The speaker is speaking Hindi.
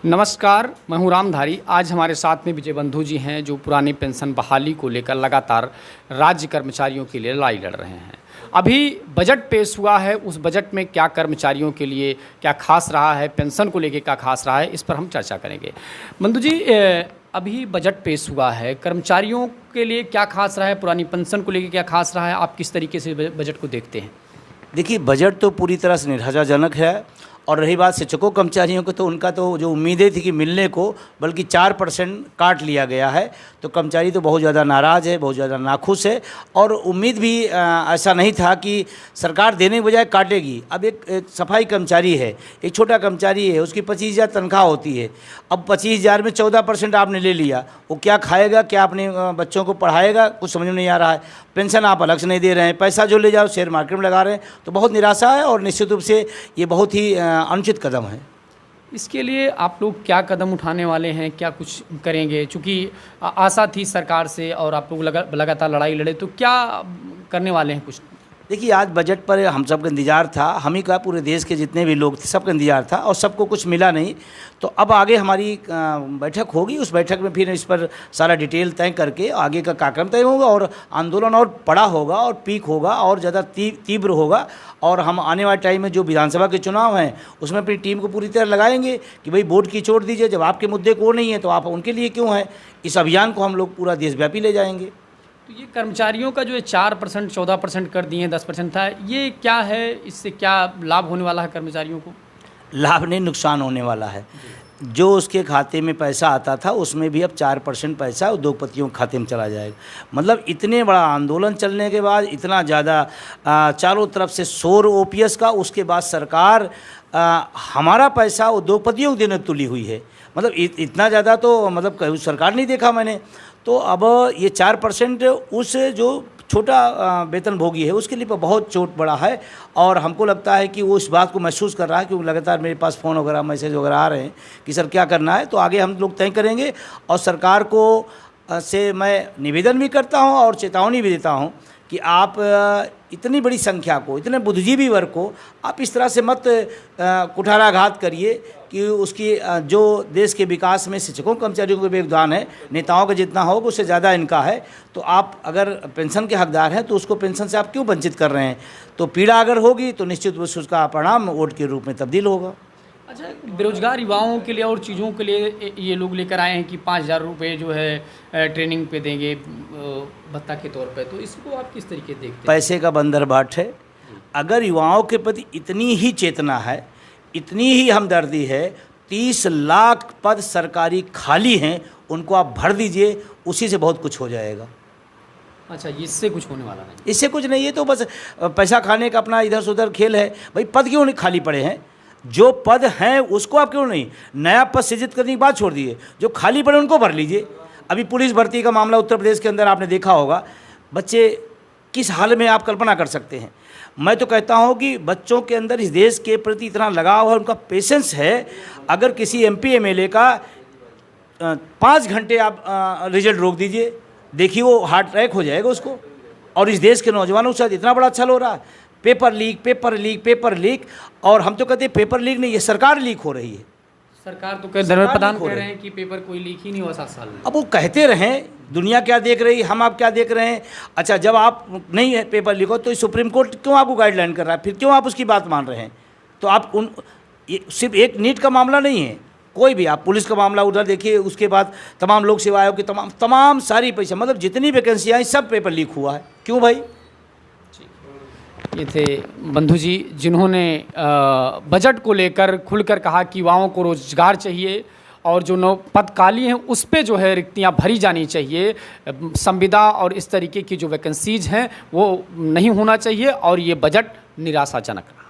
नमस्कार, मैं हूं रामधारी। आज हमारे साथ में विजय बंधु जी हैं जो पुरानी पेंशन बहाली को लेकर लगातार राज्य कर्मचारियों के लिए लड़ाई लड़ रहे हैं। अभी बजट पेश हुआ है, उस बजट में क्या कर्मचारियों के लिए क्या खास रहा है, पेंशन को लेकर क्या खास रहा है, इस पर हम चर्चा करेंगे। बंधु जी, अभी बजट पेश हुआ है, कर्मचारियों के लिए क्या खास रहा है, पुरानी पेंशन को लेकर क्या खास रहा है, आप किस तरीके से बजट को देखते हैं? देखिए, बजट तो पूरी तरह से निराशाजनक है। और रही बात शिक्षकों कर्मचारियों को, तो उनका तो जो उम्मीदें थी कि मिलने को, बल्कि 4% काट लिया गया है। तो कर्मचारी तो बहुत ज़्यादा नाराज़ है, बहुत ज़्यादा नाखुश है। और उम्मीद भी ऐसा नहीं था कि सरकार देने के बजाय काटेगी। अब एक सफाई कर्मचारी है, एक छोटा कर्मचारी है, उसकी 25,000 तनख्वाह होती है। अब 25,000 में 14% आपने ले लिया, वो क्या खाएगा, क्या अपने बच्चों को पढ़ाएगा, कुछ समझ में नहीं आ रहा है। पेंशन आप अलग से नहीं दे रहे हैं, पैसा जो ले जाओ शेयर मार्केट में लगा रहे हैं। तो बहुत निराशा है और निश्चित रूप से ये बहुत ही अनुचित कदम है। इसके लिए आप लोग क्या कदम उठाने वाले हैं, क्या कुछ करेंगे? चूँकि आशा थी सरकार से और आप लोग लगातार लड़ाई लड़े, तो क्या करने वाले हैं कुछ? देखिए, आज बजट पर हम सबका इंतजार था, हम ही का पूरे देश के जितने भी लोग थे सबका इंतजार था, और सबको कुछ मिला नहीं। तो अब आगे हमारी बैठक होगी, उस बैठक में फिर इस पर सारा डिटेल तय करके आगे का कार्यक्रम तय होगा और आंदोलन और बड़ा होगा और पीक होगा और ज़्यादा तीव्र होगा। और हम आने वाले टाइम में जो विधानसभा के चुनाव हैं उसमें अपनी टीम को पूरी तरह लगाएंगे कि भाई वोट की चोट दीजिए, जब आपके मुद्दे को नहीं है तो आप उनके लिए क्यों हैं। इस अभियान को हम लोग पूरा देशव्यापी ले जाएंगे। तो ये कर्मचारियों का जो है 4%, 14% कर दिए, 10% था, ये क्या है? इससे क्या लाभ होने वाला है कर्मचारियों को? लाभ नहीं, नुकसान होने वाला है। जो उसके खाते में पैसा आता था उसमें भी अब 4% पैसा उद्योगपतियों के खाते में चला जाएगा। मतलब इतने बड़ा आंदोलन चलने के बाद, इतना ज़्यादा चारों तरफ से शोर ओपीएस का, उसके बाद सरकार हमारा पैसा उद्योगपतियों को देने तुली हुई है। मतलब इतना ज़्यादा तो मतलब सरकार नहीं देखा मैंने। तो अब ये 4% उस जो छोटा वेतनभोगी है उसके लिए बहुत चोट बड़ा है। और हमको लगता है कि वो इस बात को महसूस कर रहा है, क्योंकि लगातार मेरे पास फ़ोन वगैरह, मैसेज वगैरह आ रहे हैं कि सर क्या करना है। तो आगे हम लोग तय करेंगे और सरकार को से मैं निवेदन भी करता हूं और चेतावनी भी देता हूं कि आप इतनी बड़ी संख्या को, इतने बुद्धिजीवी वर्ग को आप इस तरह से मत कुठाराघात करिए कि उसकी जो देश के विकास में शिक्षकों कर्मचारियों का भी योगदान है, नेताओं का जितना होगा उससे ज़्यादा इनका है। तो आप अगर पेंशन के हकदार हैं तो उसको पेंशन से आप क्यों वंचित कर रहे हैं? तो पीड़ा अगर होगी तो निश्चित रूप से उसका परिणाम वोट के रूप में तब्दील होगा। अच्छा, बेरोजगार युवाओं के लिए और चीज़ों के लिए ये लोग लेकर आए हैं कि 5,000 रुपये जो है ट्रेनिंग पे देंगे भत्ता के तौर पे, तो इसको आप किस तरीके देखते हैं? पैसे का बंदरबाट है। अगर युवाओं के प्रति इतनी ही चेतना है, इतनी ही हमदर्दी है, 30 लाख पद सरकारी खाली हैं, उनको आप भर दीजिए, उसी से बहुत कुछ हो जाएगा। अच्छा, इससे कुछ होने वाला नहीं? इससे कुछ नहीं, ये तो बस पैसा खाने का अपना इधर से उधर खेल है। भाई पद क्यों नहीं खाली पड़े हैं? जो पद हैं उसको आप क्यों नहीं, नया पद सृजित करने की बात छोड़ दिए, जो खाली पड़े उनको भर लीजिए। अभी पुलिस भर्ती का मामला उत्तर प्रदेश के अंदर आपने देखा होगा, बच्चे किस हाल में आप कल्पना कर सकते हैं। मैं तो कहता हूं कि बच्चों के अंदर इस देश के प्रति इतना लगाव है, उनका पेशेंस है। अगर किसी एमपी एमएलए का 5 घंटे आप रिजल्ट रोक दीजिए, देखिए वो हार्ट अटैक हो जाएगा उसको। और इस देश के नौजवानों के साथ इतना बड़ा छल हो रहा है, paper leak, paper leak, paper leak. और हम तो कहते हैं पेपर लीक नहीं, ये सरकार लीक हो रही है। सरकार तो धर्मेंद्र प्रधान कह रहे हैं कि पेपर कोई लीक ही नहीं हुआ 7 साल में। अब वो कहते रहें, दुनिया क्या देख रही, हम आप क्या देख रहे हैं। अच्छा, जब आप नहीं है पेपर लीक हो तो सुप्रीम कोर्ट क्यों आपको गाइडलाइन कर रहा है, फिर क्यों आप उसकी बात मान रहे हैं? तो आप सिर्फ एक नीट का मामला नहीं है, कोई भी आप पुलिस का मामला उधर देखिए, उसके बाद तमाम लोक सेवा आयोग की तमाम सारी पैसा, मतलब जितनी वैकेंसियाँ हैं सब पेपर लीक हुआ है। क्यों भाई? ये थे बंधु जी जिन्होंने बजट को लेकर खुलकर कहा कि युवाओं को रोजगार चाहिए और जो नौ पद खाली हैं उस पे जो है रिक्तियां भरी जानी चाहिए। संविदा और इस तरीके की जो वैकेंसीज हैं वो नहीं होना चाहिए और ये बजट निराशाजनक रहा।